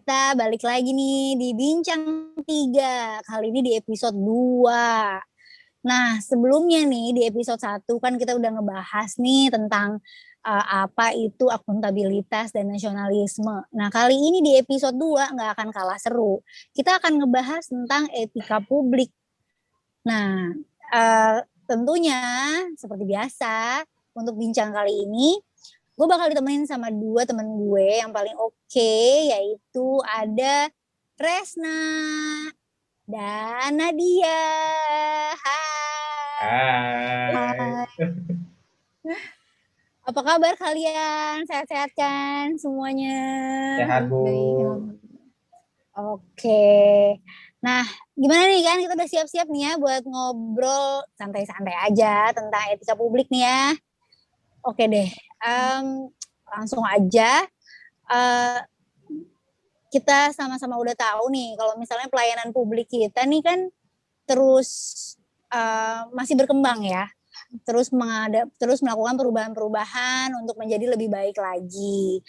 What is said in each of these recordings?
kita balik lagi nih di Bincang 3. Kali ini di episode 2. Nah, sebelumnya nih di episode 1 kan kita udah ngebahas nih tentang apa itu akuntabilitas dan nasionalisme. Nah, kali ini di episode 2 nggak akan kalah seru. Kita akan ngebahas tentang etika publik. Nah, tentunya seperti biasa untuk bincang kali ini gue bakal ditemenin sama 2 temen gue yang paling oke, yaitu ada Resna dan Nadia. Hai. Hai. Apa kabar kalian? Sehat-sehat kan semuanya? Sehat, Bu. Baik, Oke. Nah, gimana nih kan kita udah siap-siap nih ya buat ngobrol santai-santai aja tentang etika publik nih ya. Oke deh. Langsung aja. Kita sama-sama udah tahu nih kalau misalnya pelayanan publik kita nih kan terus masih berkembang ya, terus melakukan perubahan-perubahan untuk menjadi lebih baik lagi.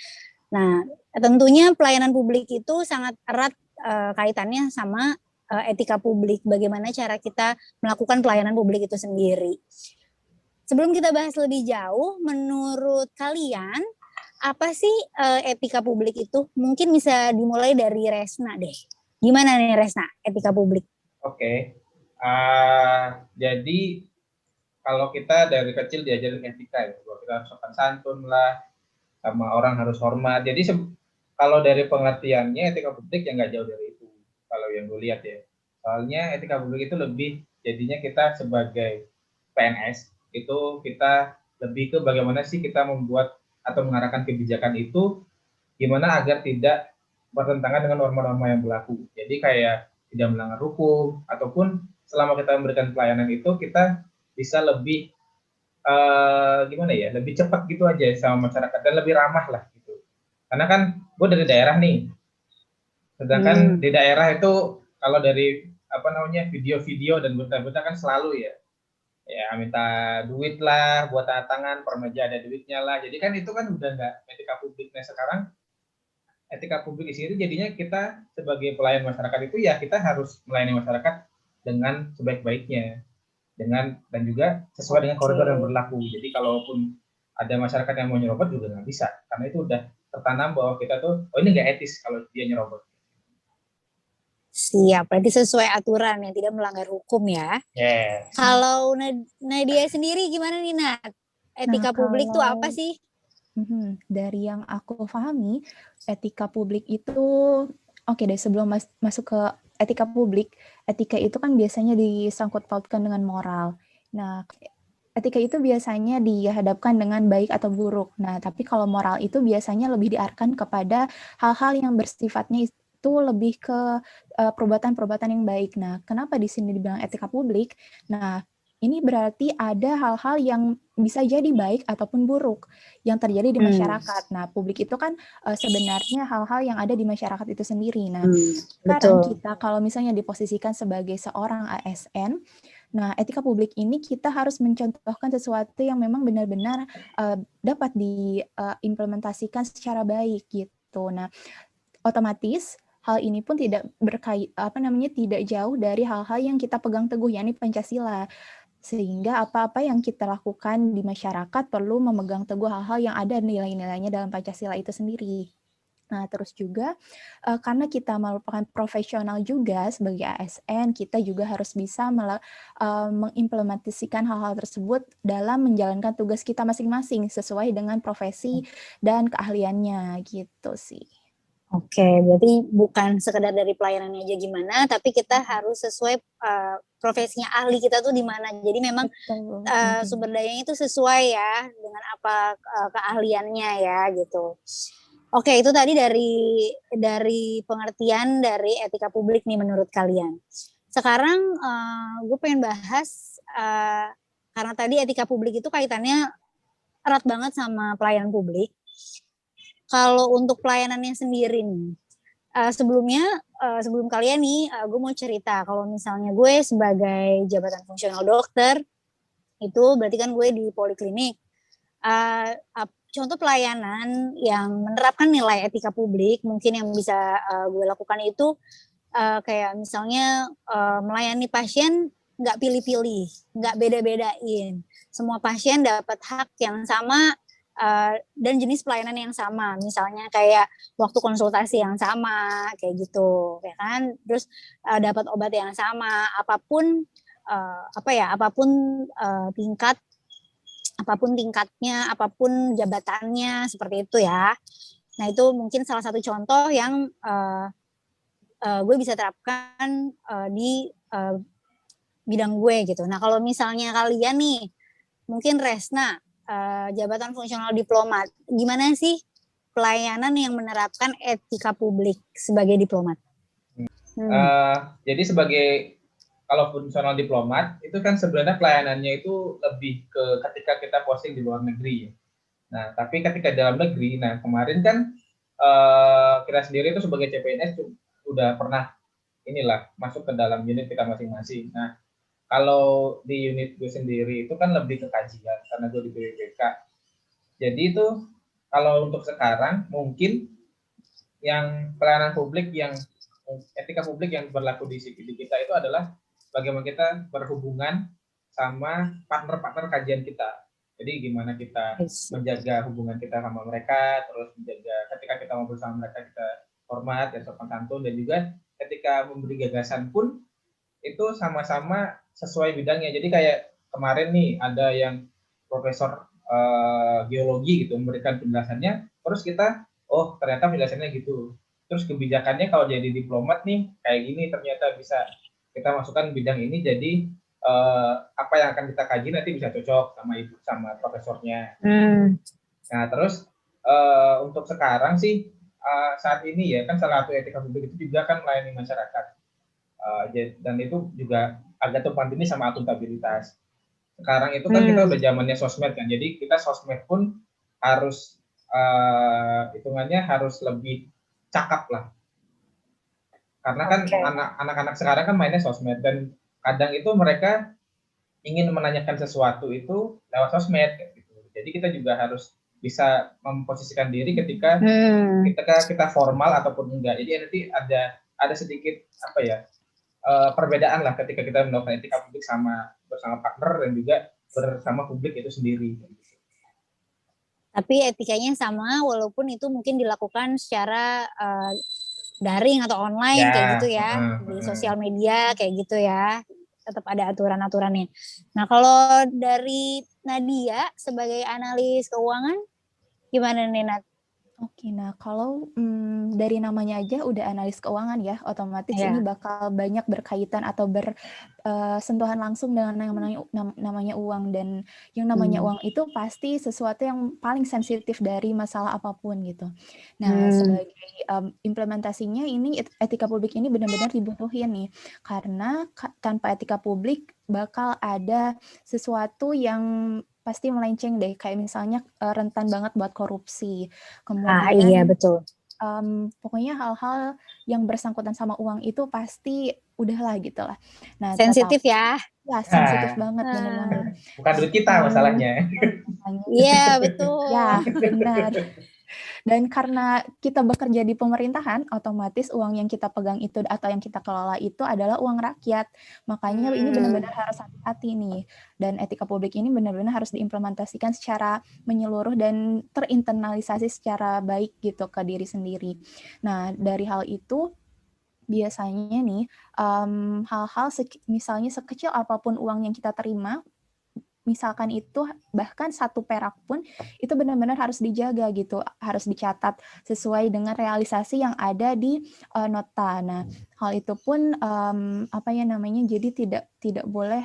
Nah, tentunya pelayanan publik itu sangat erat kaitannya sama etika publik, bagaimana cara kita melakukan pelayanan publik itu sendiri. Sebelum kita bahas lebih jauh, menurut kalian apa sih etika publik itu? Mungkin bisa dimulai dari Resna deh. Gimana nih Resna, etika publik? Oke. Jadi kalau kita dari kecil diajarin etika ya, bahwa kita harus sopan santun lah, sama orang harus hormat. Jadi kalau dari pengertiannya etika publik ya nggak jauh dari itu. Kalau yang gue lihat ya. Soalnya etika publik itu lebih jadinya kita sebagai PNS itu kita lebih ke bagaimana sih kita membuat atau mengarahkan kebijakan itu gimana agar tidak bertentangan dengan norma-norma yang berlaku. Jadi kayak tidak melanggar hukum ataupun selama kita memberikan pelayanan itu kita bisa lebih gimana ya, lebih cepat gitu aja sama masyarakat dan lebih ramah lah gitu. Karena kan gue dari daerah nih, sedangkan di daerah itu kalau dari apa namanya video-video dan berita-berita kan selalu ya minta duit lah buat tanda tangan, permeja ada duitnya lah. Jadi kan itu kan udah nggak etika publiknya. Sekarang etika publik di sini jadinya kita sebagai pelayan masyarakat itu ya kita harus melayani masyarakat dengan sebaik-baiknya dan juga sesuai dengan koridor yang berlaku. Jadi kalaupun ada masyarakat yang mau nyerobot juga nggak bisa karena itu udah tertanam bahwa kita tuh ini nggak etis kalau dia nyerobot. Siap, berarti sesuai aturan yang tidak melanggar hukum ya. Yes. Kalau Nadia sendiri gimana nih Nat? Etika publik tuh apa sih? Dari yang aku pahami, etika publik itu, oke deh sebelum masuk ke etika publik, etika itu kan biasanya disangkut pautkan dengan moral. Nah, etika itu biasanya dihadapkan dengan baik atau buruk. Nah, tapi kalau moral itu biasanya lebih diarahkan kepada hal-hal yang bersifatnya itu lebih ke perbuatan-perbuatan yang baik. Nah, kenapa di sini dibilang etika publik? Nah, ini berarti ada hal-hal yang bisa jadi baik ataupun buruk yang terjadi di masyarakat. Nah, publik itu kan sebenarnya hal-hal yang ada di masyarakat itu sendiri. Nah, sekarang kita kalau misalnya diposisikan sebagai seorang ASN, nah, etika publik ini kita harus mencontohkan sesuatu yang memang benar-benar dapat diimplementasikan secara baik gitu. Nah, otomatis hal ini pun tidak tidak jauh dari hal-hal yang kita pegang teguh, yakni Pancasila. Sehingga apa-apa yang kita lakukan di masyarakat perlu memegang teguh hal-hal yang ada nilai-nilainya dalam Pancasila itu sendiri. Nah, terus juga karena kita merupakan profesional juga sebagai ASN, kita juga harus bisa mengimplementasikan hal-hal tersebut dalam menjalankan tugas kita masing-masing sesuai dengan profesi dan keahliannya gitu sih. Oke, berarti bukan sekedar dari pelayanannya aja gimana, tapi kita harus sesuai profesinya ahli kita tuh di mana. Jadi memang sumber dayanya itu sesuai ya dengan apa keahliannya ya gitu. Oke, itu tadi dari pengertian dari etika publik nih menurut kalian. Sekarang gue pengen bahas karena tadi etika publik itu kaitannya erat banget sama pelayanan publik. Kalau untuk pelayanannya sendiri nih, sebelum kalian nih, gue mau cerita kalau misalnya gue sebagai jabatan fungsional dokter, itu berarti kan gue di poliklinik. contoh pelayanan yang menerapkan nilai etika publik mungkin yang bisa gue lakukan itu kayak misalnya melayani pasien nggak pilih-pilih, nggak beda-bedain. Semua pasien dapat hak yang sama dan jenis pelayanan yang sama. Misalnya kayak waktu konsultasi yang sama, kayak gitu, ya kan? Terus dapat obat yang sama, apapun apapun tingkatnya, apapun jabatannya, seperti itu ya. Nah itu mungkin salah satu contoh yang gue bisa terapkan di bidang gue gitu. Nah kalau misalnya kalian nih, mungkin Resna, jabatan fungsional diplomat, gimana sih pelayanan yang menerapkan etika publik sebagai diplomat? Jadi sebagai kalau fungsional diplomat itu kan sebenarnya pelayanannya itu lebih ke ketika kita posting di luar negeri ya. Nah tapi ketika dalam negeri, nah kemarin kan kita sendiri itu sebagai CPNS udah pernah masuk ke dalam unit kita masing-masing. Nah kalau di unit gue sendiri itu kan lebih ke kajian karena gue di BPK. Jadi itu kalau untuk sekarang mungkin yang pelayanan publik yang etika publik yang berlaku di kita itu adalah bagaimana kita berhubungan sama partner-partner kajian kita. Jadi gimana kita menjaga hubungan kita sama mereka, terus menjaga ketika kita ngobrol sama mereka kita hormat dan sopan santun, dan juga ketika memberi gagasan pun itu sama-sama sesuai bidangnya. Jadi kayak kemarin nih ada yang profesor geologi gitu memberikan penjelasannya, terus kita ternyata penjelasannya gitu. Terus kebijakannya kalau jadi diplomat nih kayak gini, ternyata bisa kita masukkan bidang ini, jadi apa yang akan kita kaji nanti bisa cocok sama profesornya. Nah terus untuk sekarang sih saat ini ya kan salah satu etika publik itu juga kan melayani masyarakat, dan itu juga agak tumpang tindih sama akuntabilitas. Sekarang itu kan kita udah zamannya sosmed kan, jadi kita sosmed pun harus hitungannya harus lebih cakap lah. Karena kan anak-anak sekarang kan mainnya sosmed, dan kadang itu mereka ingin menanyakan sesuatu itu lewat sosmed gitu. Jadi kita juga harus bisa memposisikan diri ketika kita formal ataupun enggak. Jadi nanti ada sedikit perbedaan lah ketika kita melakukan etika publik bersama partner dan juga bersama publik itu sendiri. Tapi etikanya sama walaupun itu mungkin dilakukan secara daring atau online kayak gitu ya, di sosial media kayak gitu ya, tetap ada aturan-aturannya. Nah kalau dari Nadia sebagai analis keuangan gimana nih Nat? Oke, nah kalau dari namanya aja udah analis keuangan ya, otomatis ini bakal banyak berkaitan atau bersentuhan langsung dengan yang namanya uang, dan yang namanya uang itu pasti sesuatu yang paling sensitif dari masalah apapun gitu. Nah, sebagai implementasinya ini etika publik ini benar-benar dibutuhin nih, karena tanpa etika publik bakal ada sesuatu yang pasti melenceng deh, kayak misalnya rentan banget buat korupsi. Kemudian iya betul. Pokoknya hal-hal yang bersangkutan sama uang itu pasti udahlah gitu lah. Nah, sensitif ya. Ya, sensitif banget, bener banget. Bukan duit kita masalahnya. Iya, betul. Ya, benar. Dan karena kita bekerja di pemerintahan, otomatis uang yang kita pegang itu atau yang kita kelola itu adalah uang rakyat. Makanya ini benar-benar harus hati-hati nih. Dan etika publik ini benar-benar harus diimplementasikan secara menyeluruh dan terinternalisasi secara baik gitu ke diri sendiri. Nah, dari hal itu biasanya nih hal-hal misalnya sekecil apapun uang yang kita terima, misalkan itu bahkan 1 perak pun itu benar-benar harus dijaga gitu, harus dicatat sesuai dengan realisasi yang ada di nota. Nah, hal itu pun jadi tidak boleh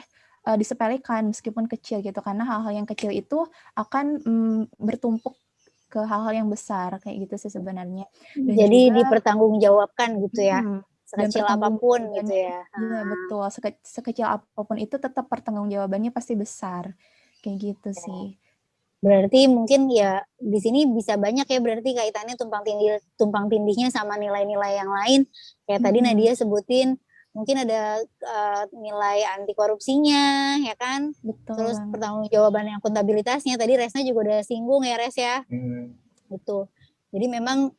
disepelekan meskipun kecil gitu, karena hal-hal yang kecil itu akan bertumpuk ke hal-hal yang besar kayak gitu sih sebenarnya. Dan jadi juga dipertanggungjawabkan gitu ya. Sekecil apapun gitu ya. Iya betul, sekecil apapun itu tetap pertanggungjawabannya pasti besar, kayak gitu sih. Berarti mungkin ya di sini bisa banyak ya berarti kaitannya tumpang tindihnya sama nilai-nilai yang lain. Kayak tadi Nadia sebutin mungkin ada nilai anti korupsinya, ya kan? Betul Terus banget. pertanggungjawaban yang akuntabilitasnya tadi Resna juga udah singgung ya Res ya. Gitu. Jadi memang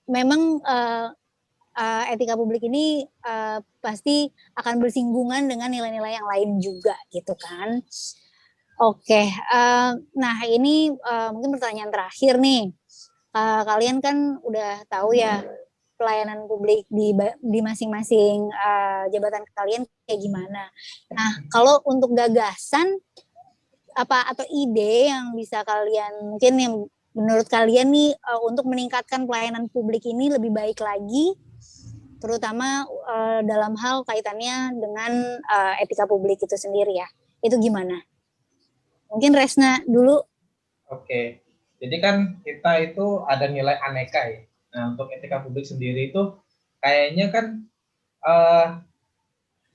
etika publik ini pasti akan bersinggungan dengan nilai-nilai yang lain juga gitu kan. Oke, nah ini mungkin pertanyaan terakhir nih. Kalian kan udah tahu ya pelayanan publik di masing-masing jabatan kalian kayak gimana. Nah, kalau untuk gagasan atau ide yang bisa kalian mungkin yang menurut kalian nih untuk meningkatkan pelayanan publik ini lebih baik lagi, terutama dalam hal kaitannya dengan etika publik itu sendiri ya. Itu gimana? Mungkin Resna dulu. Oke, jadi kan kita itu ada nilai aneka ya. Nah, untuk etika publik sendiri itu kayaknya kan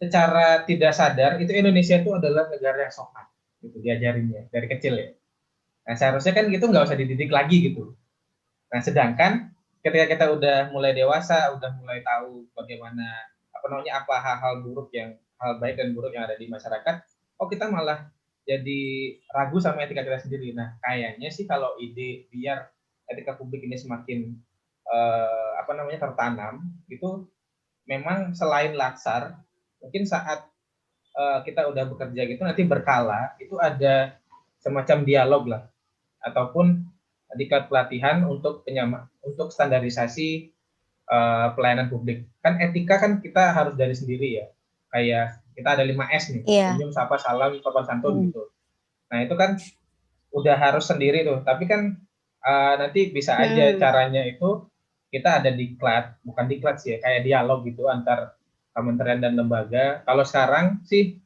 secara tidak sadar itu Indonesia itu adalah negara yang sopan, gitu diajarinnya dari kecil ya. Nah, seharusnya kan gitu nggak usah dididik lagi gitu. Nah, sedangkan ketika kita udah mulai dewasa, udah mulai tahu bagaimana apa hal-hal buruk hal baik dan buruk yang ada di masyarakat, kita malah jadi ragu sama etika kita sendiri. Nah, kayaknya sih kalau ide biar etika publik ini semakin tertanam, itu memang selain latsar, mungkin saat kita udah bekerja gitu nanti berkala itu ada semacam dialog lah ataupun diklat pelatihan untuk standarisasi pelayanan publik. Kan etika kan kita harus dari sendiri ya. Kayak kita ada 5S nih, senyum, sapa, salam, sopan santun gitu. Nah, itu kan udah harus sendiri tuh. Tapi kan nanti bisa aja caranya itu kita ada diklat, bukan diklat sih ya, kayak dialog gitu antar kementerian dan lembaga. Kalau sekarang sih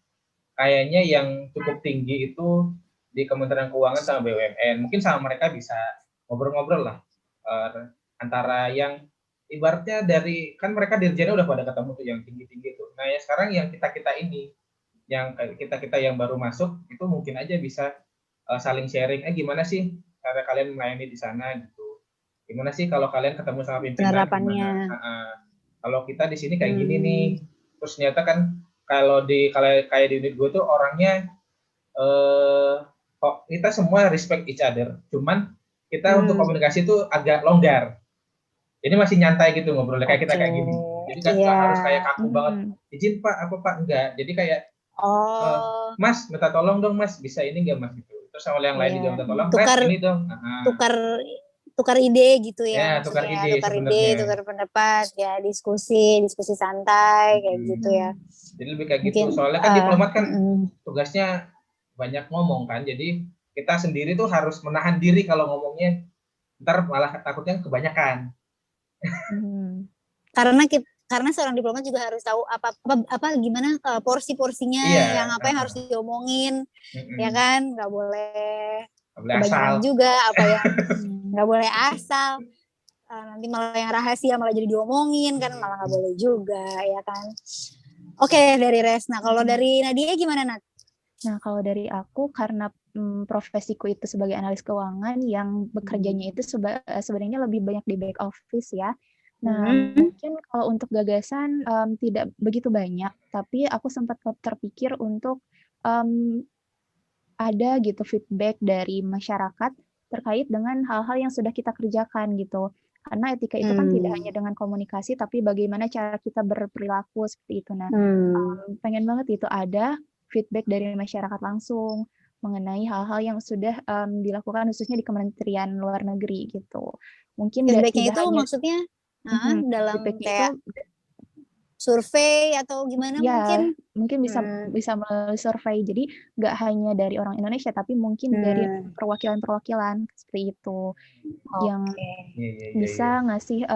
kayaknya yang cukup tinggi itu di Kementerian Keuangan sama BUMN. Mungkin sama mereka bisa ngobrol-ngobrol lah antara yang ibaratnya dari kan mereka dirjennya udah pada ketemu tuh yang tinggi-tinggi tuh. Nah, ya sekarang yang kita ini yang kita yang baru masuk itu mungkin aja bisa saling sharing. Gimana sih cara kalian melayani di sana gitu? Gimana sih kalau kalian ketemu sama pimpinan gimana? Kalau kita di sini kayak gini nih. Terus ternyata kan kalau kayak di unit gue tuh orangnya kita semua respect each other. Cuman kita untuk komunikasi itu agak longgar. Jadi masih nyantai gitu ngobrolnya kayak kita kayak gini. Jadi nggak harus kayak kaku banget. Izin Pak, apa Pak? Enggak. Jadi kayak Mas, minta tolong dong Mas, bisa ini nggak Mas gitu. Terus sama yang lain juga minta tolong, ini dong. Tukar ide gitu ya. Tukar ide, tukar pendapat, ya diskusi santai kayak gitu ya. Jadi lebih kayak gitu. Soalnya kan diplomat kan tugasnya banyak ngomong kan. Jadi kita sendiri tuh harus menahan diri kalau ngomongnya, ntar malah takutnya kebanyakan. Karena seorang diplomat juga harus tahu gimana porsi-porsinya yang apa yang harus diomongin, ya kan, nggak boleh kebanyakan juga apa yang nggak boleh asal nanti malah yang rahasia malah jadi diomongin kan, malah nggak boleh juga ya kan. Oke, dari Resna. Kalau dari Nadia gimana, Nat? Nah, kalau dari aku karena profesiku itu sebagai analis keuangan yang bekerjanya itu sebenarnya lebih banyak di back office ya. Nah, mungkin kalau untuk gagasan tidak begitu banyak, tapi aku sempat terpikir untuk ada gitu feedback dari masyarakat terkait dengan hal-hal yang sudah kita kerjakan gitu. Karena etika itu kan tidak hanya dengan komunikasi, tapi bagaimana cara kita berperilaku seperti itu. Nah, pengen banget itu ada feedback dari masyarakat langsung mengenai hal-hal yang sudah dilakukan khususnya di Kementerian Luar Negeri gitu. Mungkin feedbacknya itu hanya, maksudnya dalam kayak survei atau gimana ya, mungkin bisa melalui survei. Jadi nggak hanya dari orang Indonesia, tapi mungkin dari perwakilan-perwakilan seperti itu yang bisa ngasih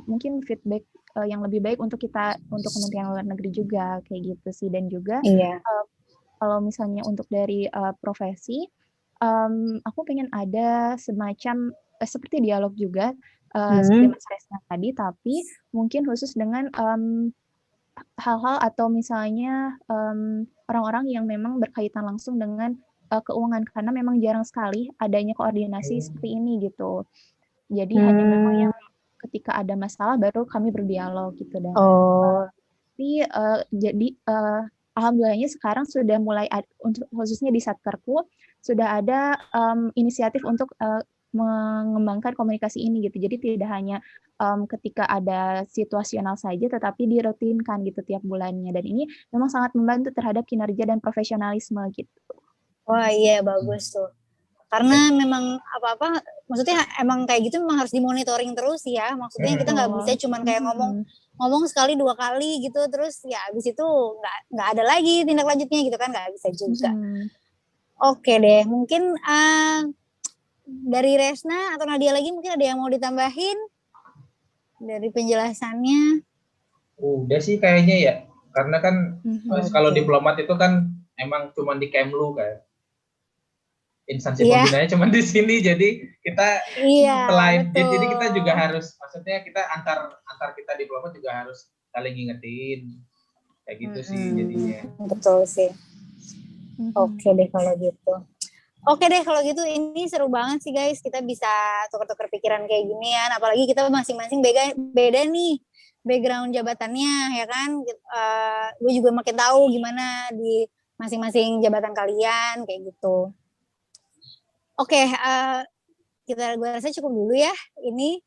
mungkin feedback yang lebih baik untuk Kementerian Luar Negeri juga kayak gitu sih. Dan juga kalau misalnya untuk dari profesi, aku pengen ada semacam seperti dialog juga seperti Mas Resna tadi, tapi mungkin khusus dengan hal-hal atau misalnya orang-orang yang memang berkaitan langsung dengan keuangan, karena memang jarang sekali adanya koordinasi seperti ini gitu. Jadi hanya memang yang ketika ada masalah baru kami berdialog gitu dan Tapi jadi alhamdulillahnya sekarang sudah mulai untuk khususnya di Satkerku sudah ada inisiatif untuk mengembangkan komunikasi ini gitu. Jadi tidak hanya ketika ada situasional saja, tetapi dirutinkan gitu tiap bulannya. Dan ini memang sangat membantu terhadap kinerja dan profesionalisme gitu. Wah iya bagus tuh. Karena memang apa-apa, maksudnya emang kayak gitu memang harus dimonitoring terus ya. Maksudnya kita nggak bisa cuman kayak ngomong sekali 2 kali gitu, terus ya abis itu nggak ada lagi tindak lanjutnya gitu kan, nggak bisa juga. Oke deh, mungkin dari Resna atau Nadia lagi mungkin ada yang mau ditambahin dari penjelasannya? Udah sih kayaknya ya, karena kan kalau diplomat itu kan emang cuma di Kemlu kan, instansi pembinanya cuma di sini, jadi kita selain jadi kita juga harus, maksudnya kita antar kita diplomat juga harus saling ngingetin kayak gitu sih jadinya. Betul sih. Oke deh kalau gitu. Oke deh kalau gitu, ini seru banget sih guys, kita bisa tukar-tukar pikiran kayak ginian, apalagi kita masing-masing beda nih background jabatannya ya kan. Gue juga makin tahu gimana di masing-masing jabatan kalian kayak gitu. Oke, gue rasa cukup dulu ya ini.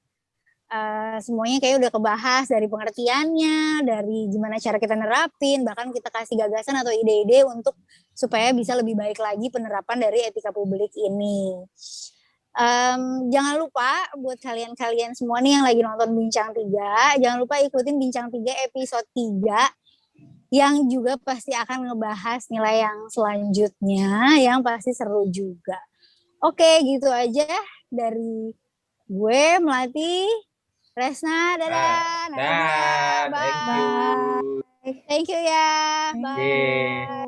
Semuanya kayak udah kebahas dari pengertiannya, dari gimana cara kita nerapin, bahkan kita kasih gagasan atau ide-ide untuk supaya bisa lebih baik lagi penerapan dari etika publik ini. Jangan lupa buat kalian-kalian semua nih yang lagi nonton Bincang 3, jangan lupa ikutin Bincang 3 episode 3 yang juga pasti akan ngebahas nilai yang selanjutnya yang pasti seru juga. Oke, gitu aja dari gue Melati, Resna, dadah. Thank you. Thank you ya. Bye.